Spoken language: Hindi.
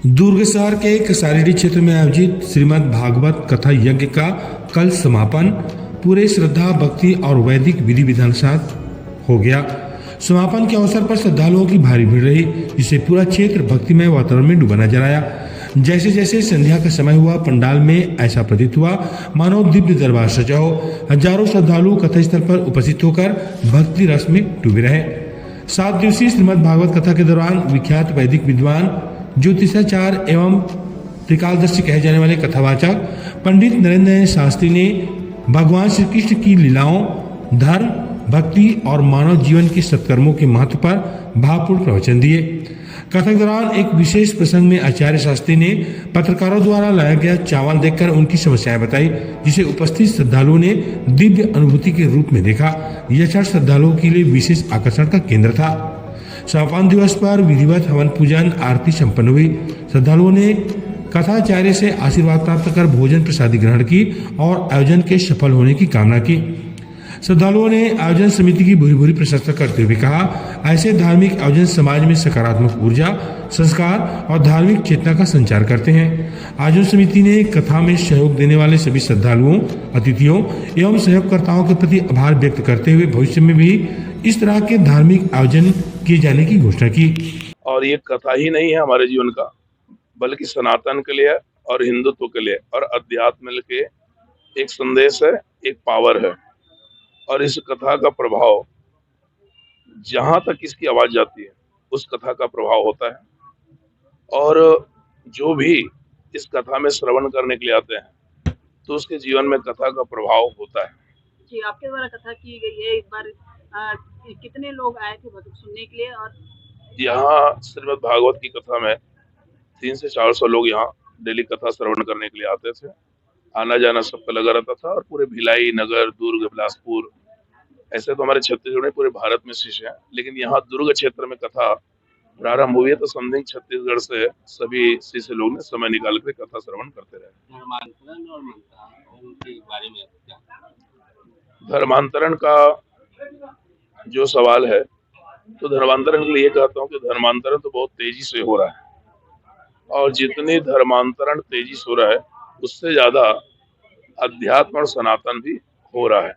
दुर्ग शहर के कसारीडीह क्षेत्र में आयोजित श्रीमद् भागवत कथा यज्ञ का कल समापन पूरे श्रद्धा, भक्ति और वैदिक विधि विधान के साथ हो गया। समापन के अवसर पर श्रद्धालुओं की भारी भीड़ रही, जिससे पूरा क्षेत्र भक्तिमय वातावरण में डूबा नजर आया। जैसे जैसे संध्या का समय हुआ, पंडाल में ऐसा प्रतीत हुआ मानो दिव्य दरबार सजा हो। हजारों श्रद्धालु कथा स्थल पर उपस्थित होकर भक्ति रस में डूबे रहे। 7 दिवसीय श्रीमद् भागवत कथा के दौरान विख्यात वैदिक विद्वान, ज्योतिषाचार्य एवं त्रिकालदर्शी कहे जाने वाले कथावाचक पंडित नरेंद्र शास्त्री ने भगवान श्री कृष्ण की लीलाओं, धर्म, भक्ति और मानव जीवन के सत्कर्मों के महत्व पर भावपूर्ण प्रवचन दिए। कथा के दौरान एक विशेष प्रसंग में आचार्य शास्त्री ने पत्रकारों द्वारा लाया गया चावल देखकर उनकी समस्याएं बताई, जिसे उपस्थित श्रद्धालुओं ने दिव्य अनुभूति के रूप में देखा। यह क्षण श्रद्धालुओं के लिए विशेष आकर्षण का केंद्र था। समापन दिवस पर विधिवत हवन पूजन आरती संपन्न हुई। श्रद्धालुओं ने कथाचार्य से आशीर्वाद प्राप्त कर भोजन प्रसादी ग्रहण की और आयोजन के सफल होने की कामना की। श्रद्धालुओं ने आयोजन समिति की भूरी भूरी प्रशंसा करते हुए कहा, ऐसे धार्मिक आयोजन समाज में सकारात्मक ऊर्जा, संस्कार और धार्मिक चेतना का संचार करते हैं। आयोजन समिति ने कथा में सहयोग देने वाले सभी श्रद्धालुओं, अतिथियों एवं सहयोगकर्ताओं के प्रति आभार व्यक्त करते हुए भविष्य में भी इस तरह के धार्मिक आयोजन किए जाने की घोषणा की। और ये कथा ही नहीं है हमारे जीवन का, बल्कि सनातन के लिए और हिंदुत्व के लिए और अध्यात्म के एक संदेश है, एक पावर है। और इस कथा का प्रभाव जहां तक इसकी आवाज जाती है, उस कथा का प्रभाव होता है। और जो भी इस कथा में श्रवण करने के लिए आते हैं, तो उसके जीवन में कथा का प्रभाव होता है। जी, आपके द्वारा कथा की गई है। इस बार कितने लोग आए थे सुनने के लिए? और यहाँ श्रीमद् भागवत की कथा में 300 से 400 लोग यहाँ डेली कथा श्रवण करने के लिए आते थे। आना जाना सबका लगा रहता था। और पूरे भिलाई, नगर, दुर्ग, बिलासपुर, ऐसे तो हमारे छत्तीसगढ़ में, पूरे भारत में शिष्य हैं, लेकिन यहाँ दुर्ग क्षेत्र में कथा प्रारंभ हुई है, तो समथिंग छत्तीसगढ़ से सभी शिष्य लोग ने समय निकाल कर कथा श्रवण करते रहे। धर्मांतरण का जो सवाल है, तो धर्मांतरण के लिए कहता हूँ कि धर्मांतरण तो बहुत तेजी से हो रहा है, और जितनी धर्मांतरण तेजी से हो रहा है, उससे ज्यादा अध्यात्म और सनातन भी हो रहा है।